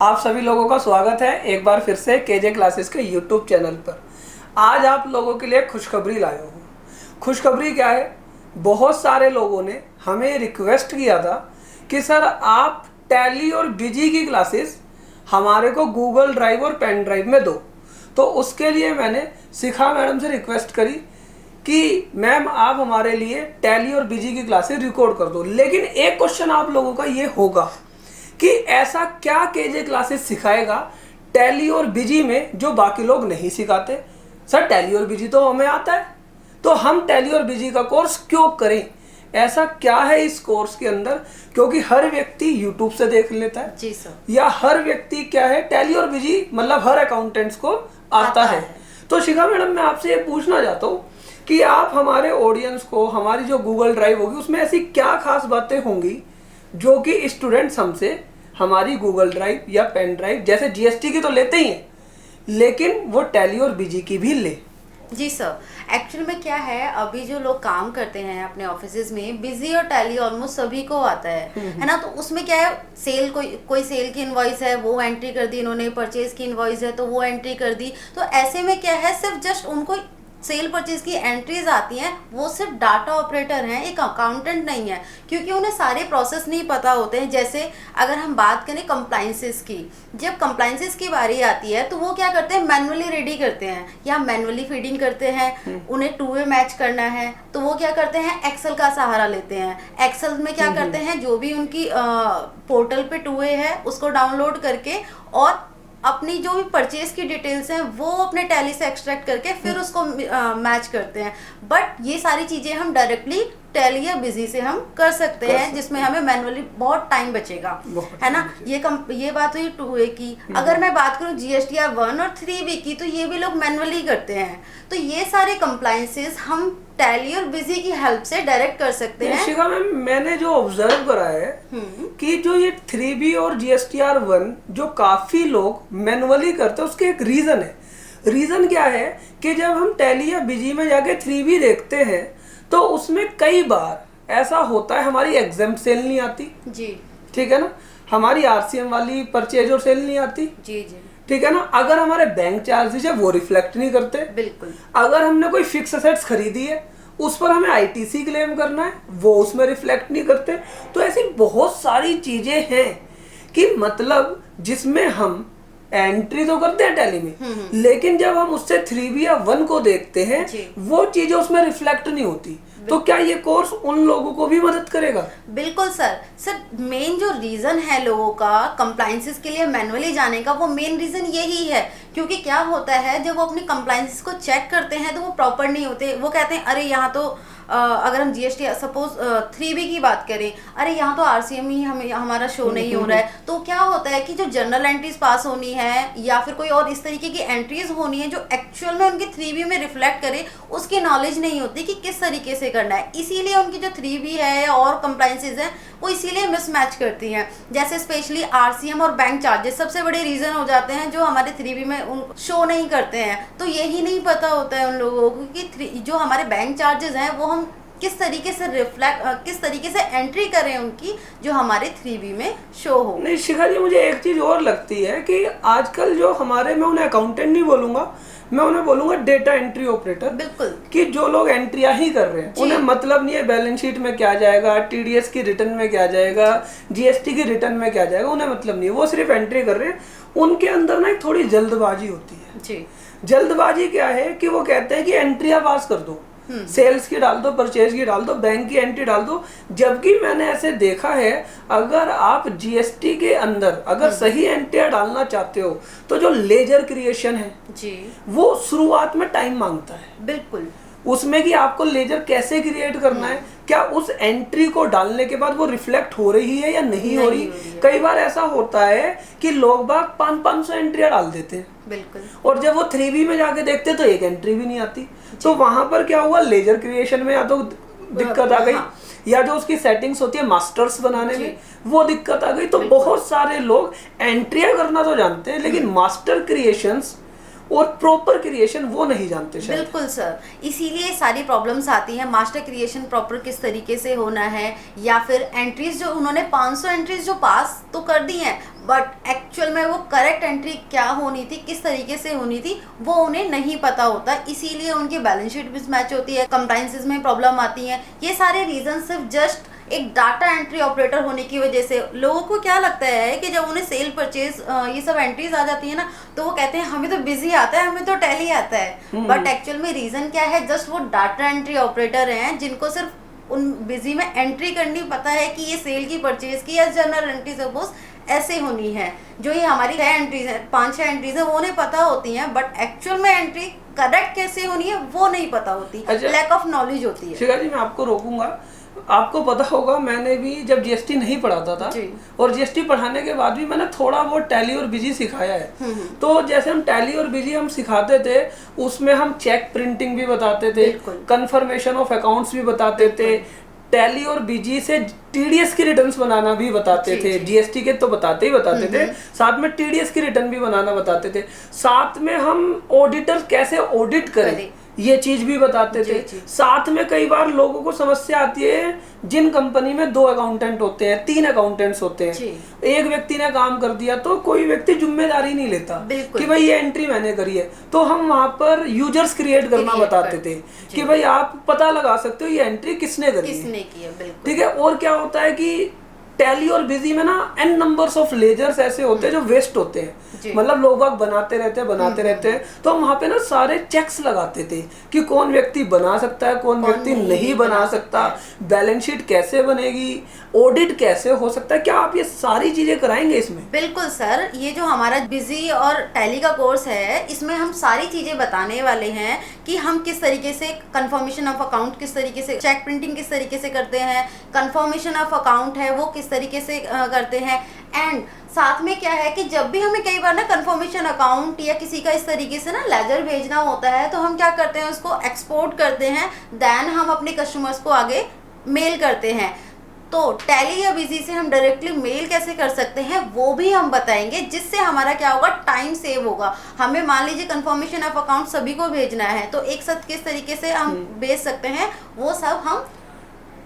आप सभी लोगों का स्वागत है एक बार फिर से केजे क्लासेस के यूट्यूब चैनल पर। आज आप लोगों के लिए खुशखबरी लाया हूँ। खुशखबरी क्या है, बहुत सारे लोगों ने हमें रिक्वेस्ट किया था कि सर आप टैली और बीजी की क्लासेस हमारे को गूगल ड्राइव और पेन ड्राइव में दो। तो उसके लिए मैंने शिखा मैडम से रिक्वेस्ट करी कि मैम आप हमारे लिए टैली और बीजी की क्लासेस रिकॉर्ड कर दो। लेकिन एक क्वेश्चन आप लोगों का ये होगा कि ऐसा क्या केजे क्लासेस सिखाएगा टैली और बीजी में जो बाकी लोग नहीं सिखाते। सर टैली और बीजी तो हमें आता है, तो हम टैली और बीजी का कोर्स क्यों करें? ऐसा क्या है इस कोर्स के अंदर? क्योंकि हर व्यक्ति यूट्यूब से देख लेता है जी सर, या हर व्यक्ति क्या है टैली और बीजी मतलब हर अकाउंटेंट्स को आता है। तो शिखा मैडम मैं आपसे ये पूछना चाहता हूँ कि आप हमारे ऑडियंस को, हमारी जो गूगल ड्राइव होगी उसमें ऐसी क्या खास बातें होंगी जो कि स्टूडेंट्स हमसे हमारी गूगल ड्राइव या पेन ड्राइव, जैसे जीएसटी की तो लेते ही हैं, लेकिन वो टैली और बीजी की भी ले। जी सर। एक्चुअली में क्या है, अभी जो लोग काम करते हैं अपने ऑफिसेज में, बिजी और टैली ऑलमोस्ट सभी को आता है ना। तो उसमें क्या है, सेल कोई सेल की इनवॉइस है वो एंट्री कर दी इन्होंने, परचेज की इनवॉइस है तो वो एंट्री कर दी। तो ऐसे में क्या है, सिर्फ जस्ट उनको सेल परचेज की एंट्रीज आती हैं, वो सिर्फ डाटा ऑपरेटर हैं, एक अकाउंटेंट नहीं है, क्योंकि उन्हें सारे प्रोसेस नहीं पता होते हैं। जैसे अगर हम बात करें कंप्लाइंसेस की, जब कंप्लाइंसेस की बारी आती है तो वो क्या करते हैं, मैनुअली रेडी करते हैं या मैनुअली फीडिंग करते हैं। उन्हें टू वे मैच करना है तो वो क्या करते हैं, एक्सेल का सहारा लेते हैं। एक्सेल में क्या करते हैं, जो भी उनकी पोर्टल पे टू वे है उसको डाउनलोड करके और अपनी जो भी परचेज की डिटेल्स हैं वो अपने टैली से एक्सट्रैक्ट करके फिर उसको मैच करते हैं। बट ये सारी चीज़ें हम डायरेक्टली टैली या बिजी से हम कर सकते हैं, जिसमें हमें मैनुअली बहुत टाइम बचेगा, है ना। ये बात हुई 2A की। अगर मैं बात करूं GSTR 1 और 3B की, तो ये भी लोग मैनुअली करते हैं। तो ये सारे कंप्लायंसेस हम टैली और बिजी की हेल्प से डायरेक्ट कर सकते हैं। शिखा मैम मैंने जो ऑब्जर्व करा है कि जो ये 3B और GSTR 1 जो काफी लोग मैनुअली करते हैं, उसके एक रीजन है। रीजन क्या है कि जब हम टैली या बिजी में जाके 3B देखते हैं तो उसमें कई बार ऐसा होता है हमारी एग्जाम सेल नहीं आती जी, ठीक है ना, हमारी RCM वाली परचेज और सेल नहीं आती जी जी, ठीक है ना। अगर हमारे बैंक चार्जेस है वो रिफ्लेक्ट नहीं करते। बिल्कुल। अगर हमने कोई फिक्स असेट्स खरीदी है उस पर हमें ITC क्लेम करना है, वो उसमें रिफ्लेक्ट नहीं करते। तो ऐसी बहुत सारी चीजें हैं कि मतलब जिसमें हम एंट्री तो करते हैं टैली में, लेकिन जब हम उससे 3B या 1 को देखते हैं वो चीजें उसमें रिफ्लेक्ट नहीं होती। तो क्या ये कोर्स उन लोगों को भी मदद करेगा? बिल्कुल सर मेन जो रीज़न है लोगों का कंप्लायंसेस के लिए मैनुअली जाने का, वो मेन रीज़न यही है। क्योंकि क्या होता है, जब वो अपनी कंप्लायंसेस को चेक करते हैं तो वो प्रॉपर नहीं होते। वो कहते हैं अरे यहाँ तो अगर हम GST सपोज 3B की बात करें, अरे यहाँ तो RCM ही हमें हमारा शो नहीं हो रहा है। तो क्या होता है कि जो जनरल एंट्रीज पास होनी है या फिर कोई और इस तरीके की एंट्रीज होनी है जो एक्चुअल में उनकी 3B में रिफ्लेक्ट करे, उसकी नॉलेज नहीं होती कि किस तरीके से करना है। इसीलिए उनकी जो 3B है और कंप्लायंसेज हैं वो इसीलिए मिसमैच करती हैं। जैसे स्पेशली RCM और बैंक चार्जेस सबसे बड़े रीज़न हो जाते हैं जो हमारे 3B में शो नहीं करते हैं। तो यही नहीं पता होता है उन लोगों को कि जो हमारे बैंक चार्जेस हैं वो हम किस तरीके से किस तरीके से एंट्री करें उनकी, जो हमारे 3B में शो हो। नहीं शिखा जी, मुझे एक चीज और लगती है कि आजकल जो हमारे, मैं उन्हें अकाउंटेंट नहीं बोलूंगा, मैं उन्हें बोलूंगा डेटा एंट्री ऑपरेटर। बिल्कुल। कि जो लोग एंट्रियां ही कर रहे हैं, उन्हें मतलब नहीं है बैलेंस शीट में क्या जाएगा, TDS की रिटर्न में क्या जाएगा, GST की रिटर्न में क्या जाएगा, उन्हें मतलब नहीं है, वो सिर्फ एंट्री कर रहे हैं। उनके अंदर ना एक थोड़ी जल्दबाजी होती है जी। जल्दबाजी क्या है कि वो कहते हैं कि एंट्रियां पास कर दो, सेल्स की डाल दो, परचेज की डाल दो, बैंक की एंट्री डाल दो। जबकि मैंने ऐसे देखा है, अगर आप GST के अंदर अगर सही एंट्रियां डालना चाहते हो तो जो लेजर क्रिएशन है जी, वो शुरुआत में टाइम मांगता है। बिल्कुल। उसमें कि आपको लेजर कैसे क्रिएट करना है, क्या उस एंट्री को डालने के बाद वो रिफ्लेक्ट हो रही है या नहीं हो रही। कई बार ऐसा होता है कि लोग बाग 500 एंट्रियां डाल देते हैं, बिल्कुल, और जब वो 3B में जाके देखते तो एक एंट्री भी नहीं आती। तो वहां पर क्या हुआ, लेजर क्रिएशन में या तो दिक्कत आ गई, या जो उसकी सेटिंग्स होती है मास्टर्स बनाने में वो दिक्कत आ गई। तो बहुत सारे लोग एंट्रियां करना तो जानते हैं लेकिन मास्टर क्रिएशंस और प्रॉपर क्रिएशन वो नहीं जानते शायद। बिल्कुल सर, इसीलिए सारी प्रॉब्लम्स आती हैं। मास्टर क्रिएशन प्रॉपर किस तरीके से होना है, या फिर एंट्रीज जो उन्होंने 500 एंट्रीज जो पास तो कर दी हैं, बट एक्चुअल में वो करेक्ट एंट्री क्या होनी थी, किस तरीके से होनी थी, वो उन्हें नहीं पता होता। इसीलिए उनकी बैलेंस शीट मिसमैच होती है, कंप्लायंसेस में प्रॉब्लम आती है। ये सारे रीजन सिर्फ जस्ट एक डाटा एंट्री ऑपरेटर होने की वजह से। लोगों को क्या लगता है कि जब उन्हें सेल परचेज ये सब एंट्रीज आ जाती है ना, तो वो कहते हैं हमें तो बिजी आता है, हमें तो टैली आता है। बट एक्चुअल में रीजन क्या है, जस्ट वो डाटा एंट्री ऑपरेटर हैं जिनको सिर्फ उन बिजी में एंट्री करनी पता है कि ये सेल की परचेज की या जनरल एंट्री सपोज ऐसे होनी है। जो ये हमारी 6 एंट्रीज है, 5-6 एंट्रीज है, वो उन्हें पता होती हैं, बट एक्चुअल में एंट्री करेक्ट कैसे होनी है वो नहीं पता होती। लैक ऑफ नॉलेज होती है। शिखा जी, मैं आपको रोकूंगा। आपको पता होगा, मैंने भी जब जीएसटी नहीं पढ़ाता था और जीएसटी पढ़ाने के बाद भी मैंने थोड़ा बहुत टैली और बीजी सिखाया है। तो जैसे हम टैली और बीजी हम सिखाते थे, उसमें हम चेक प्रिंटिंग भी बताते थे, कंफर्मेशन ऑफ अकाउंट्स भी बताते थे, टैली और बीजी से टीडीएस की रिटर्न्स बनाना भी बताते थे। जीएसटी के तो बताते ही बताते थे, साथ में टीडीएस की रिटर्न भी बनाना बताते थे। साथ में हम ऑडिटर कैसे ऑडिट करें ये चीज भी बताते थे। साथ में कई बार लोगों को समस्या आती है, जिन कंपनी में 2 अकाउंटेंट होते हैं, 3 अकाउंटेंट्स होते हैं, एक व्यक्ति ने काम कर दिया तो कोई व्यक्ति जिम्मेदारी नहीं लेता कि भाई ये एंट्री मैंने करी है। तो हम वहां पर यूजर्स क्रिएट करना बताते थे कि भाई आप पता लगा सकते हो ये एंट्री किसने करी है। ठीक है। और क्या होता है कि टैली और बिजी में ना n नंबर्स ऑफ लेजर्स ऐसे होते हैं जो वेस्ट होते हैं, मतलब लोग बाग बनाते रहते हैं। तो हम वहाँ पे ना सारे चेक्स लगाते थे कि कौन व्यक्ति बना सकता है, कौन व्यक्ति नहीं बना सकता, बैलेंस शीट कैसे बनेगी, ऑडिट कैसे हो सकता है। क्या आप ये सारी चीजें कराएंगे इसमें? बिल्कुल सर, ये जो हमारा बिजी और टैली का कोर्स है, इसमें हम सारी चीजें बताने वाले हैं कि हम किस तरीके से कंफर्मेशन ऑफ अकाउंट, किस तरीके से चेक प्रिंटिंग किस तरीके से करते हैं, कंफर्मेशन ऑफ अकाउंट है वो किस तरीके से करते हैं। एंड साथ में क्या है कि जब भी हमें कई बार ना कंफर्मेशन अकाउंट या किसी का इस तरीके से ना लेजर भेजना होता है, तो हम क्या करते हैं, उसको एक्सपोर्ट करते हैं, देन हम अपने कस्टमर्स को आगे मेल करते हैं। तो टैली या बिजी से हम डायरेक्टली मेल कैसे कर सकते हैं वो भी हम बताएंगे, जिससे हमारा क्या होगा, टाइम सेव होगा। हमें मान लीजिए कंफर्मेशन ऑफ अकाउंट सभी को भेजना है, तो एक साथ किस तरीके से हम भेज सकते हैं वो सब हम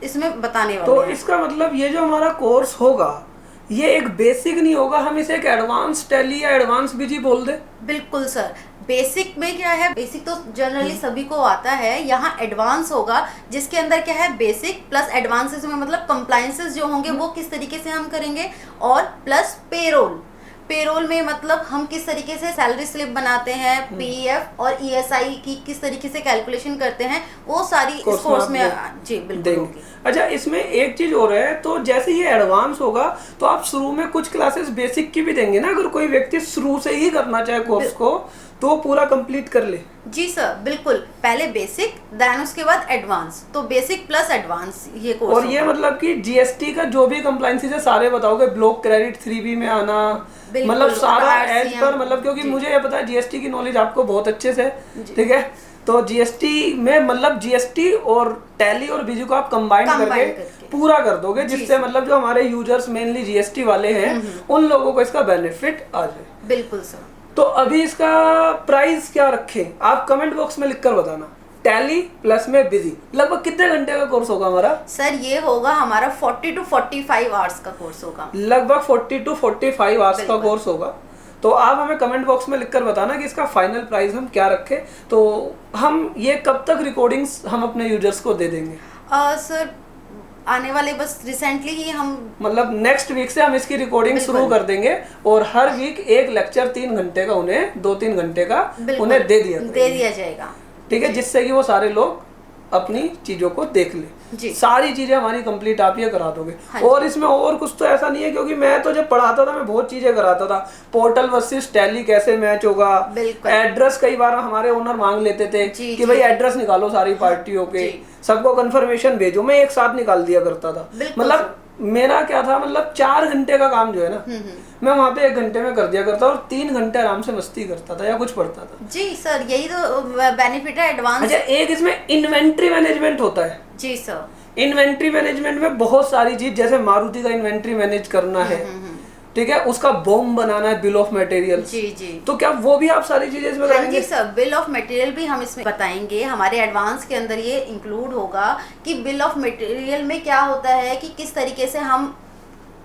इसमें बताने वाले तो हैं। इसका मतलब ये जो हमारा कोर्स होगा ये एक बेसिक नहीं होगा, हम इसे एक एडवांस टैली या एडवांस बीजी बोल दे? बिल्कुल सर, बेसिक में क्या है, बेसिक तो जनरली सभी को आता है, यहाँ एडवांस होगा जिसके अंदर क्या है, बेसिक प्लस एडवांसेस में मतलब कंप्लायंसेस जो होंगे वो किस तरीके से हम करेंगे, और प्लस पेरोल में मतलब हम किस तरीके से सैलरी स्लिप बनाते हैं, पीएफ और ईएसआई की किस तरीके से कैलकुलेशन करते हैं, वो सारी इस कोर्स में जी बिल्कुल। अच्छा, इसमें एक चीज और है, तो जैसे ये एडवांस होगा तो आप शुरू में कुछ क्लासेस बेसिक की भी देंगे ना, अगर कोई व्यक्ति शुरू से ही करना चाहे कोर्स को तो पूरा कंप्लीट कर ले? जी सर बिल्कुल, पहले बेसिक देन उसके बाद एडवांस, तो बेसिक प्लस एडवांस ये कोर्स। और ये मतलब कि जीएसटी का जो भी कंप्लायंसेस है सारे बताओगे, ब्लॉक क्रेडिट 3B में आना, मतलब सारा एज पर, मतलब क्योंकि मुझे ये पता है जीएसटी की नॉलेज आपको बहुत अच्छे से, ठीक है। तो जीएसटी में मतलब जीएसटी और टैली और बीजी को आप कंबाइन करके पूरा कर दोगे, जिससे मतलब जो हमारे यूजर्स मेनली जीएसटी वाले हैं उन लोगों को इसका बेनिफिट आ जाए। बिल्कुल सर। तो अभी इसका प्राइस क्या रखें, आप कमेंट बॉक्स में लिखकर बताना। टैली प्लस में बिजी लगभग कितने घंटे का कोर्स होगा हमारा? सर ये होगा हमारा 40 to 45 आवर्स का कोर्स होगा, लगभग 40 to 45 आवर्स का कोर्स होगा। तो आप हमें कमेंट बॉक्स में लिखकर बताना कि इसका फाइनल प्राइस हम क्या रखें, तो हम ये कब तक रिकॉर्डिंग्स हम अपने यूजर्स को दे देंगे? सर आने वाले बस रिसेंटली ही हम मतलब नेक्स्ट वीक से हम इसकी रिकॉर्डिंग शुरू कर देंगे, और हर वीक एक लेक्चर 3 घंटे का उन्हें 2-3 घंटे का उन्हें दे दिया जाएगा, ठीक है, जिससे कि वो सारे लोग अपनी चीजों को देख ले। सारी चीजें हमारी कंप्लीट आप ये करा दोगे। और इसमें और कुछ तो ऐसा नहीं है, क्योंकि मैं तो जब पढ़ाता था मैं बहुत चीजें कराता था। पोर्टल वर्सेस टैली कैसे मैच होगा, एड्रेस कई बार हमारे ओनर मांग लेते थे कि भाई एड्रेस निकालो सारी पार्टियों के, सबको कंफर्मेशन भेजो, मैं एक साथ निकाल दिया करता था। मतलब मेरा क्या था, मतलब 4 घंटे का काम जो है ना, मैं वहाँ पे 1 घंटे में कर दिया करता और 3 घंटे आराम से मस्ती करता था या कुछ पढ़ता था। जी सर, यही तो बेनिफिट है एडवांस। अच्छा, एक इसमें इन्वेंट्री मैनेजमेंट होता है। जी सर, इन्वेंट्री मैनेजमेंट में बहुत सारी चीज, जैसे मारुति का इन्वेंट्री मैनेज करना है, ठीक है, उसका बॉम्ब बनाना है, बिल ऑफ मटेरियल। जी जी। तो क्या वो भी आप सारी चीजें इसमें हाँ करेंगे? जी सर, बिल ऑफ मटेरियल भी हम इसमें बताएंगे। हमारे एडवांस के अंदर ये इंक्लूड होगा कि बिल ऑफ मटेरियल में क्या होता है कि किस तरीके से हम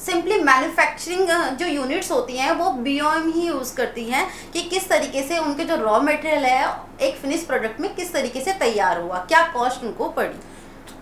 सिंपली मैन्युफैक्चरिंग जो यूनिट्स होती हैं वो बीओएम ही यूज़ करती हैं कि किस तरीके से उनके जो रॉ मटेरियल है एक फिनिश प्रोडक्ट में किस तरीके से तैयार हुआ, क्या कॉस्ट उनको पड़ी।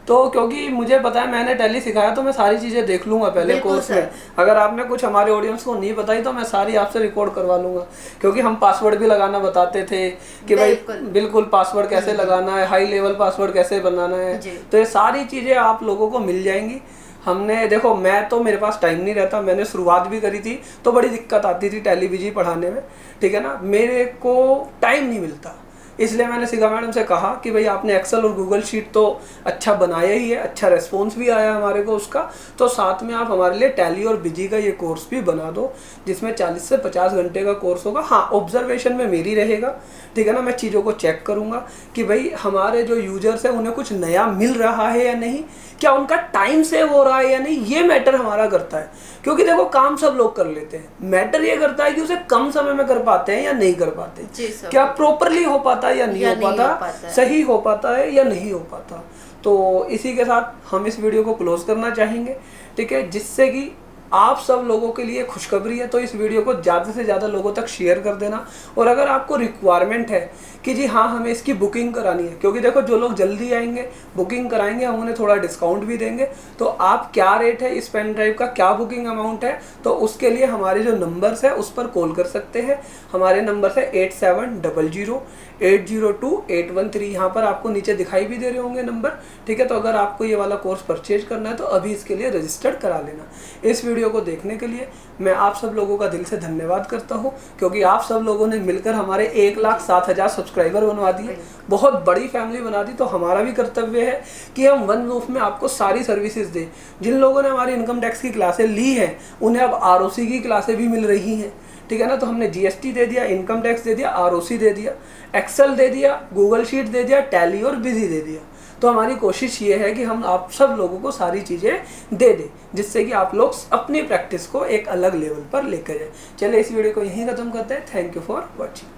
तो क्योंकि मुझे पता है मैंने टैली सिखाया तो मैं सारी चीज़ें देख लूंगा पहले कोर्स में। अगर आपने कुछ हमारे ऑडियंस को नहीं बताई तो मैं सारी आपसे रिकॉर्ड करवा लूंगा, क्योंकि हम पासवर्ड भी लगाना बताते थे कि भाई बिल्कुल पासवर्ड कैसे लगाना है, हाई लेवल पासवर्ड कैसे बनाना है। तो ये सारी चीज़ें आप लोगों को मिल जाएंगी। हमने देखो, मैं तो मेरे पास टाइम नहीं रहता, मैंने शुरुआत भी करी थी तो बड़ी दिक्कत आती थी टेलीविजन पढ़ाने में, ठीक है ना, मेरे को टाइम नहीं मिलता। इसलिए मैंने शिखा मैडम से कहा कि भाई आपने एक्सेल और गूगल शीट तो अच्छा बनाया ही है, अच्छा रेस्पॉन्स भी आया हमारे को उसका, तो साथ में आप हमारे लिए टैली और बिजी का ये कोर्स भी बना दो जिसमें 40 से 50 घंटे का कोर्स होगा। हाँ, ऑब्जर्वेशन में मेरी रहेगा, ठीक है ना, मैं चीज़ों को चेक करूँगा कि भाई हमारे जो यूजर्स हैं उन्हें कुछ नया मिल रहा है या नहीं, क्या उनका टाइम सेव हो रहा है या नहीं, ये मैटर हमारा करता है। क्योंकि देखो, काम सब लोग कर लेते हैं, मैटर ये करता है कि उसे कम समय में कर पाते हैं या नहीं कर पाते, क्या प्रॉपरली हो पाता है या नहीं हो पाता, सही हो पाता है या नहीं हो पाता। तो इसी के साथ हम इस वीडियो को क्लोज करना चाहेंगे, ठीक है, जिससे कि आप सब लोगों के लिए खुशखबरी है। तो इस वीडियो को ज़्यादा से ज़्यादा लोगों तक शेयर कर देना। और अगर आपको रिक्वायरमेंट है कि जी हाँ हमें इसकी बुकिंग करानी है, क्योंकि देखो जो लोग जल्दी आएंगे बुकिंग कराएंगे हम उन्हें थोड़ा डिस्काउंट भी देंगे। तो आप क्या रेट है इस पेन ड्राइव का, क्या बुकिंग अमाउंट है, तो उसके लिए हमारे जो नंबर्स है उस पर कॉल कर सकते हैं। हमारे नंबर है 8700802813। यहाँ पर आपको नीचे दिखाई भी दे रहे होंगे नंबर, ठीक है। तो अगर आपको ये वाला कोर्स परचेज करना है तो अभी इसके लिए रजिस्टर्ड करा लेना। इस वीडियो को देखने के लिए मैं आप सब लोगों का दिल से धन्यवाद करता हूँ, क्योंकि आप सब लोगों ने मिलकर हमारे 1,07,000 सब्सक्राइबर बनवा दिए, बहुत बड़ी फैमिली बना दी। तो हमारा भी कर्तव्य है कि हम वन रूफ में आपको सारी सर्विसेज दें। जिन लोगों ने हमारी इनकम टैक्स की क्लासें ली हैं उन्हें अब आरओसी की क्लासें भी मिल रही हैं, ठीक है ना। तो हमने जीएसटी दे दिया, इनकम टैक्स दे दिया, आरओसी दे दिया, एक्सेल दे दिया, गूगल शीट दे दिया, टैली और बिजी दे दिया। तो हमारी कोशिश ये है कि हम आप सब लोगों को सारी चीज़ें दे दें, जिससे कि आप लोग अपनी प्रैक्टिस को एक अलग लेवल पर लेकर जाएं। चलिए इस वीडियो को यहीं खत्म करते हैं। Thank you for watching.